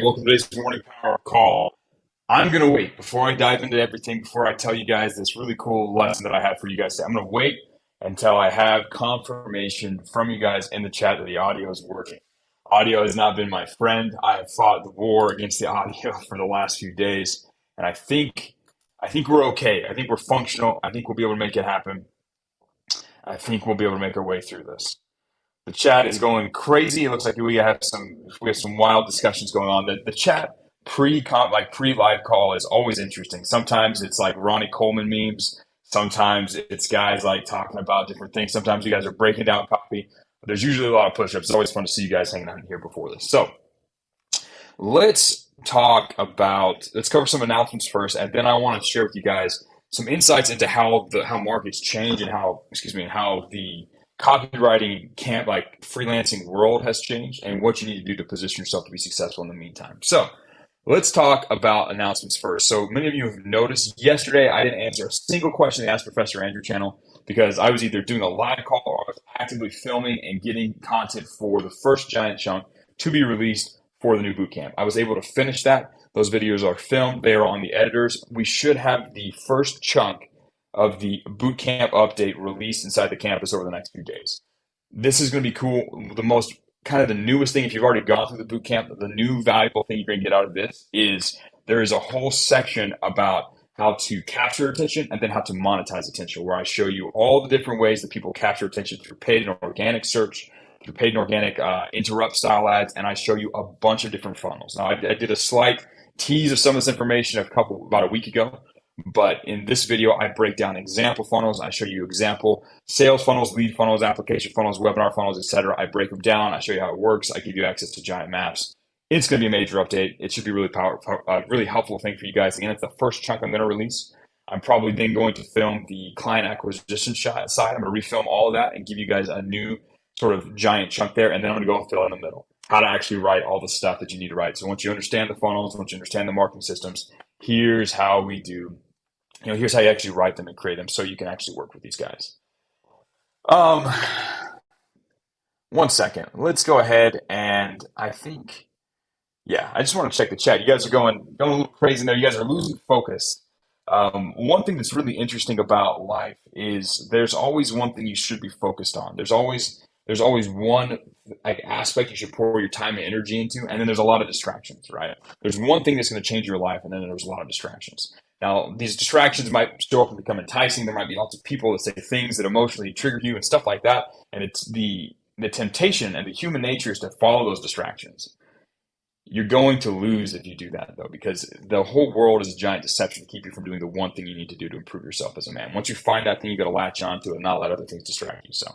welcome to today's morning power call. I'm going to wait before I dive into everything, before I tell you guys this really cool lesson that I have for you guys today. I'm going to wait until I have confirmation from you guys in the chat that the audio is working. Audio has not been my friend. I have fought the war against the audio for the last few days, and I think we're okay. I think we're functional. I think we'll be able to make it happen. I think we'll be able to make our way through this. The chat is going crazy. It looks like we have some wild discussions going on. The chat pre live call is always interesting. Sometimes it's like Ronnie Coleman memes. Sometimes it's guys like talking about different things. Sometimes you guys are breaking down copy. But there's usually a lot of push-ups. It's always fun to see you guys hanging out in here before this. So let's cover some announcements first, and then I want to share with you guys some insights into how markets change and how the copywriting camp, like freelancing world, has changed, and what you need to do to position yourself to be successful in the meantime. So let's talk about announcements first. So many of you have noticed yesterday I didn't answer a single question they asked Professor Andrew channel because I was either doing a live call or I was actively filming and getting content for the first giant chunk to be released for the new bootcamp. I was able to finish that. Those videos are filmed. They are on the editors. We should have the first chunk of the bootcamp update released inside the campus over the next few days. This is going to be cool. The newest thing, if you've already gone through the bootcamp, the new valuable thing you're going to get out of this is there is a whole section about how to capture attention and then how to monetize attention, where I show you all the different ways that people capture attention through paid and organic search, through paid and organic interrupt style ads, and I show you a bunch of different funnels. Now, I did a slight tease of some of this information about a week ago, but in this video, I break down example funnels. I show you example sales funnels, lead funnels, application funnels, webinar funnels, etc. I break them down. I show you how it works. I give you access to giant maps. It's going to be a major update. It should be really really helpful thing for you guys. Again, it's the first chunk I'm going to release. I'm probably then going to film the client acquisition side. I'm going to refilm all of that and give you guys a new sort of giant chunk there. And then I'm going to go and fill in the middle, how to actually write all the stuff that you need to write. So once you understand the funnels, once you understand the marketing systems, here's how we do. Here's how you actually write them and create them so you can actually work with these guys. One second. Let's go ahead and I just want to check the chat. You guys are going a little crazy in there. You guys are losing focus. One thing that's really interesting about life is there's always one thing you should be focused on. There's always one aspect you should pour your time and energy into, and then there's a lot of distractions, right? There's one thing that's going to change your life, and then there's a lot of distractions. Now, these distractions might show up and become enticing. There might be lots of people that say things that emotionally trigger you and stuff like that. And it's the temptation and the human nature is to follow those distractions. You're going to lose if you do that, though, because the whole world is a giant deception to keep you from doing the one thing you need to do to improve yourself as a man. Once you find that thing, you got to latch onto it and not let other things distract you. So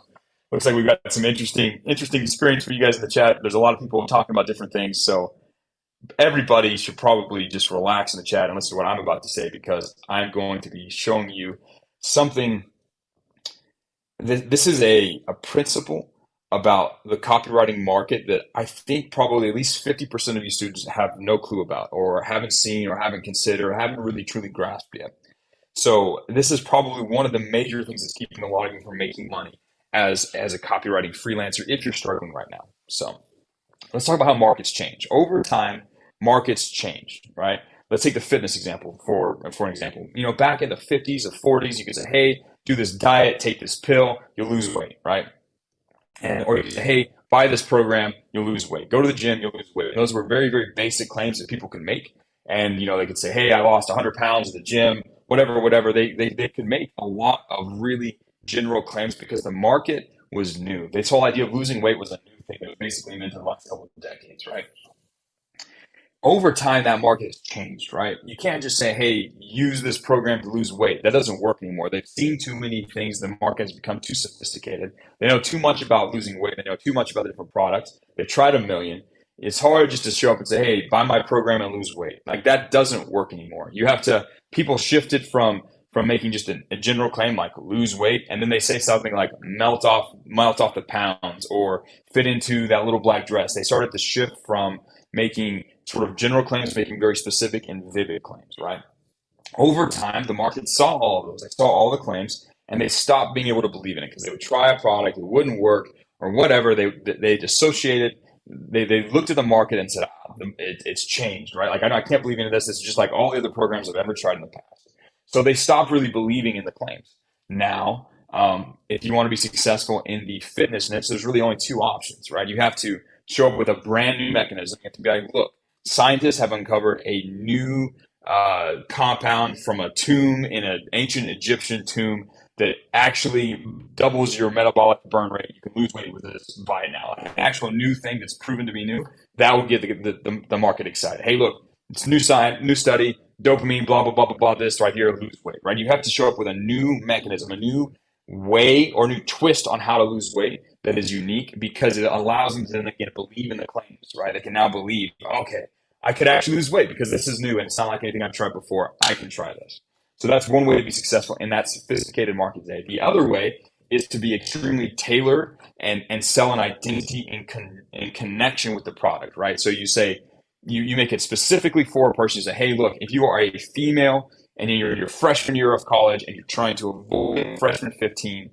looks like we've got some interesting experience for you guys in the chat. There's a lot of people talking about different things. So everybody should probably just relax in the chat and listen to what I'm about to say, because I'm going to be showing you something. This is a principle about the copywriting market that I think probably at least 50% of you students have no clue about, or haven't seen, or haven't considered, or haven't really truly grasped yet. So this is probably one of the major things that's keeping a lot of you from making money as a copywriting freelancer if you're struggling right now. So let's talk about how markets change. Over time, markets change, right? Let's take the fitness example for an example. Back in the 50s or 40s, you could say, hey, do this diet, take this pill, you'll lose weight, right? Or you could say, hey, buy this program, you'll lose weight. Go to the gym, you'll lose weight. And those were very, very basic claims that people could make. And, they could say, hey, I lost 100 pounds at the gym, whatever. They could make a lot of really general claims because the market was new. This whole idea of losing weight was a new thing that was basically invented in the last couple of decades, right? Over time, that market has changed, right? You can't just say, hey, use this program to lose weight. That doesn't work anymore. They've seen too many things. The market has become too sophisticated. They know too much about losing weight. They know too much about the different products. They've tried a million. It's hard just to show up and say, hey, buy my program and lose weight. Like, that doesn't work anymore. People shifted from making just a general claim like lose weight, and then they say something like melt off the pounds or fit into that little black dress. They started to shift from making sort of general claims, making very specific and vivid claims, right? Over time, the market saw all of those. They saw all the claims, and they stopped being able to believe in it because they would try a product, it wouldn't work, or whatever. They dissociated, they looked at the market and said, it's changed, right? Like, I can't believe in this. This is just like all the other programs I've ever tried in the past. So they stopped really believing in the claims. Now, if you want to be successful in the fitness niche, there's really only two options, right? You have to show up with a brand new mechanism. You have to be like, look, scientists have uncovered a new compound from a tomb in an ancient Egyptian tomb that actually doubles your metabolic burn rate. You can lose weight with this by now. An actual new thing that's proven to be new, that would get the market excited. Hey, look, it's new science, new study, dopamine, blah, blah, blah, blah, blah, this right here, lose weight, right? You have to show up with a new mechanism, a new way or new twist on how to lose weight that is unique, because it allows them to then again believe in the claims, right? They can now believe, okay, I could actually lose weight because this is new and it's not like anything I've tried before. I can try this. So that's one way to be successful in that sophisticated market today. The other way is to be extremely tailored and sell an identity in connection with the product, right? So you say, you make it specifically for a person. You say, hey, look, if you are a female and you're in your freshman year of college and you're trying to avoid freshman 15,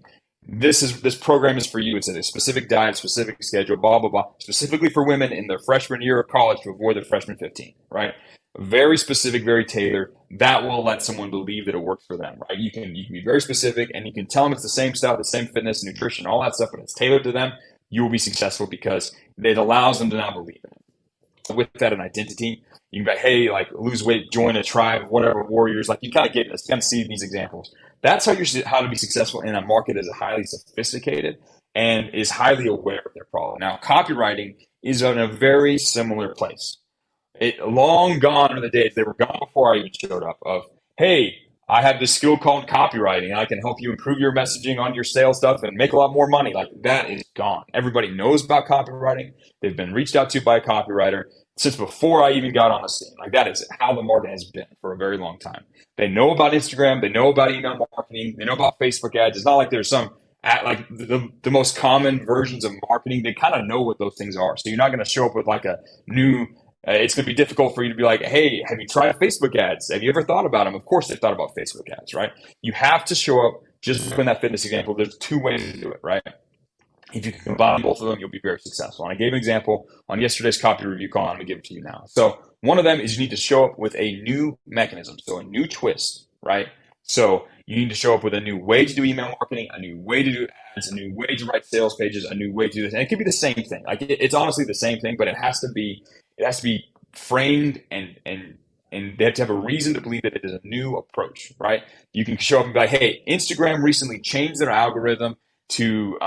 this program is for you. It's a specific diet, specific schedule, blah, blah, blah, specifically for women in their freshman year of college to avoid their freshman 15, right? Very specific, very tailored. That will let someone believe that it works for them, right? You can be very specific and you can tell them it's the same stuff, the same fitness, nutrition, all that stuff, but it's tailored to them. You will be successful because it allows them to now believe in it. With that, an identity, you can be like, hey, like lose weight, join a tribe, whatever, warriors. Like you kind of get this, kind of see these examples. That's how to be successful in a market that is highly sophisticated and is highly aware of their problem. Now, copywriting is in a very similar place. Long gone are the days, they were gone before I even showed up, of, hey, I have this skill called copywriting. I can help you improve your messaging on your sales stuff and make a lot more money. Like that is gone. Everybody knows about copywriting. They've been reached out to by a copywriter since before I even got on the scene. Like that is how the market has been for a very long time. They know about Instagram. They know about email marketing. They know about Facebook ads. It's not like there's some like the most common versions of marketing. They kind of know what those things are. So you're not going to show up with like a new it's going to be difficult for you to be like, hey, have you tried Facebook ads? Have you ever thought about them? Of course they've thought about Facebook ads, right? You have to show up, just in that fitness example, there's two ways to do it, right? If you can combine both of them, you'll be very successful. And I gave an example on yesterday's copy review call. I'm going to give it to you now. So one of them is you need to show up with a new mechanism, so a new twist, right? So you need to show up with a new way to do email marketing, a new way to do ads, a new way to write sales pages, a new way to do this. And it could be the same thing. Like it's honestly the same thing, but it has to be framed and they have to have a reason to believe that it is a new approach, right? You can show up and be like, hey, Instagram recently changed their algorithm to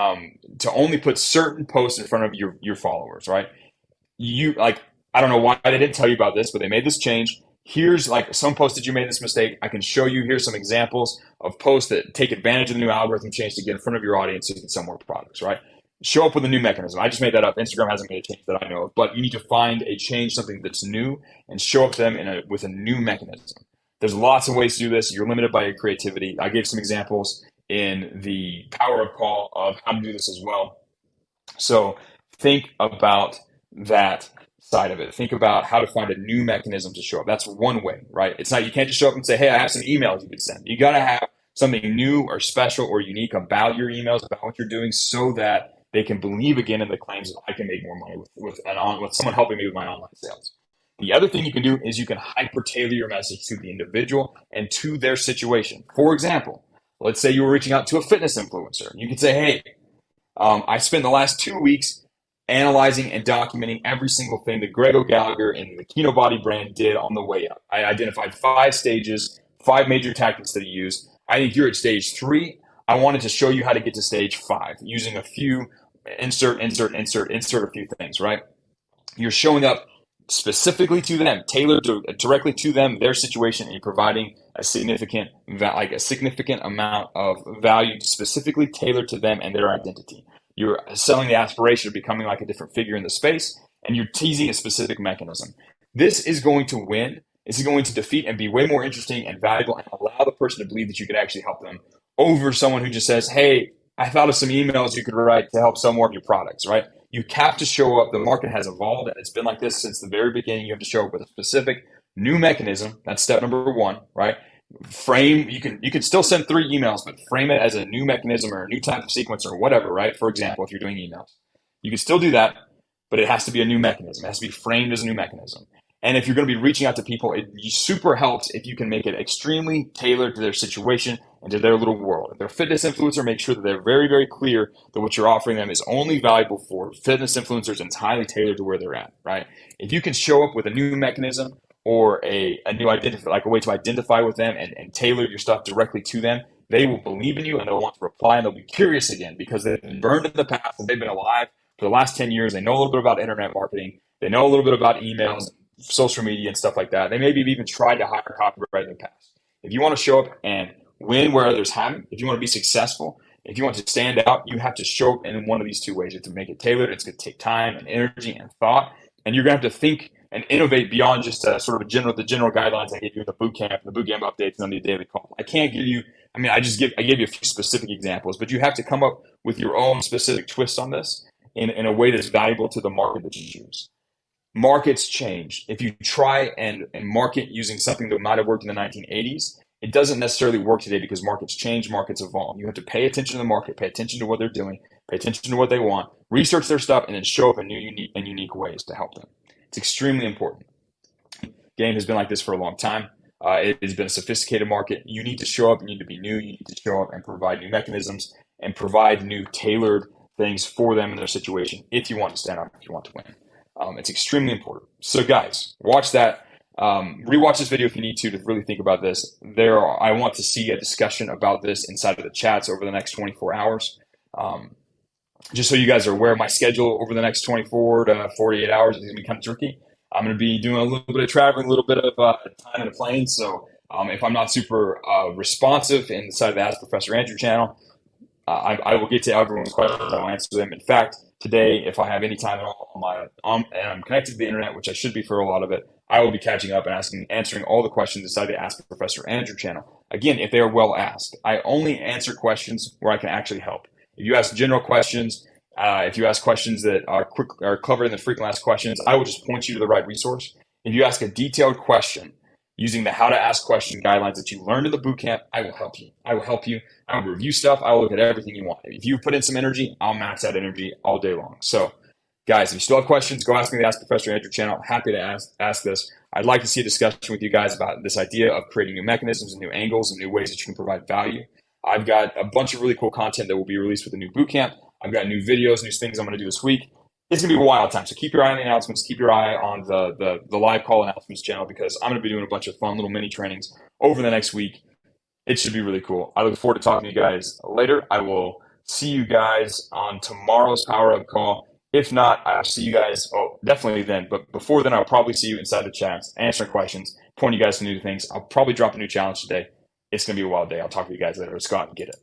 only put certain posts in front of your followers, right? You like, I don't know why they didn't tell you about this, but they made this change. Here's like some posts that you made this mistake. I can show you, here's some examples of posts that take advantage of the new algorithm change to get in front of your audience so you can sell more products, right? Show up with a new mechanism. I just made that up. Instagram hasn't made a change that I know of, but you need to find a change, something that's new, and show up to them with a new mechanism. There's lots of ways to do this. You're limited by your creativity. I gave some examples in the Power Up call of how to do this as well. So think about that side of it. Think about how to find a new mechanism to show up. That's one way, right? It's not, you can't just show up and say, hey, I have some emails you could send. You got to have something new or special or unique about your emails, about what you're doing, so that they can believe again in the claims that I can make more money with someone helping me with my online sales. The other thing you can do is you can hyper tailor your message to the individual and to their situation. For example, let's say you were reaching out to a fitness influencer. You could say, hey, I spent the last 2 weeks analyzing and documenting every single thing that Greg O'Gallagher and the Kino Body brand did on the way up. I identified 5 stages, 5 major tactics that he used. I think you're at stage 3. I wanted to show you how to get to stage 5 using a few insert a few things, right? You're showing up specifically to them, tailored directly to them, their situation, and you're providing a significant amount of value specifically tailored to them and their identity. You're selling the aspiration of becoming like a different figure in the space, and you're teasing a specific mechanism. This is going to win. This is going to defeat and be way more interesting and valuable and allow the person to believe that you could actually help them over someone who just says, hey, I thought of some emails you could write to help sell more of your products, right? You have to show up. The market has evolved, and it's been like this since the very beginning. You have to show up with a specific new mechanism. That's step number 1, right? Frame, you can still send 3 emails, but frame it as a new mechanism or a new type of sequence or whatever, right? For example, if you're doing emails, you can still do that. but it has to be a new mechanism. It has to be framed as a new mechanism. And if you're going to be reaching out to people, it super helps if you can make it extremely tailored to their situation and to their little world. If they're a fitness influencer, make sure that they're very, very clear that what you're offering them is only valuable for fitness influencers and it's highly tailored to where they're at, right? If you can show up with a new mechanism or a new identity, like a way to identify with them and tailor your stuff directly to them, they will believe in you and they'll want to reply and they'll be curious again because they've been burned in the past and they've been alive for the last 10 years. They know a little bit about internet marketing. They know a little bit about emails, social media and stuff like that. They maybe have even tried to hire a copywriter in the past. If you want to show up and win where others haven't, if you want to be successful, if you want to stand out, you have to show up in one of these two ways. You have to make it tailored. It's going to take time and energy and thought. And you're going to have to think and innovate beyond just sort of the general guidelines I gave you in the boot camp updates on the daily call. I can't give you, I gave you a few specific examples, but you have to come up with your own specific twist on this in a way that's valuable to the market that you choose. Markets change. If you try and market using something that might have worked in the 1980s, it doesn't necessarily work today because markets change, markets evolve. You have to pay attention to the market, pay attention to what they're doing, pay attention to what they want, research their stuff, and then show up in new, unique ways to help them. It's extremely important. Game has been like this for a long time. It has been a sophisticated market. You need to show up. You need to be new. You need to show up and provide new mechanisms and provide new tailored things for them in their situation if you want to stand out, if you want to win. It's extremely important. So guys, watch that. Rewatch this video if you need to really think about this. I want to see a discussion about this inside of the chats over the next 24 hours. Just so you guys are aware, my schedule over the next 24 to 48 hours is going to be kind of tricky. I'm going to be doing a little bit of traveling, a little bit of time in a plane. So if I'm not super responsive inside of the Ask Professor Andrew channel, I will get to everyone's questions. I'll answer them. In fact, today, if I have any time at all and I'm connected to the internet, which I should be for a lot of it, I will be catching up and answering all the questions inside the Ask Professor Andrew channel. Again, if they are well asked, I only answer questions where I can actually help. If you ask general questions, if you ask questions that are covered in the frequently asked questions, I will just point you to the right resource. If you ask a detailed question using the how to ask question guidelines that you learned in the bootcamp, I will help you. I will review stuff. I will look at everything you want. If you put in some energy, I'll max that energy all day long. So guys, if you still have questions, go ask me the Ask Professor Andrew channel. Happy to ask this. I'd like to see a discussion with you guys about this idea of creating new mechanisms and new angles and new ways that you can provide value. I've got a bunch of really cool content that will be released with the new bootcamp. I've got new videos, new things I'm going to do this week. It's going to be a wild time. So keep your eye on the announcements. Keep your eye on the live call announcements channel because I'm going to be doing a bunch of fun little mini trainings over the next week. It should be really cool. I look forward to talking to you guys later. I will see you guys on tomorrow's Power Up call. If not, I'll see you guys, definitely then. But before then, I'll probably see you inside the chats, answering questions, pointing you guys to new things. I'll probably drop a new challenge today. It's going to be a wild day. I'll talk to you guys later. Let's go out and get it.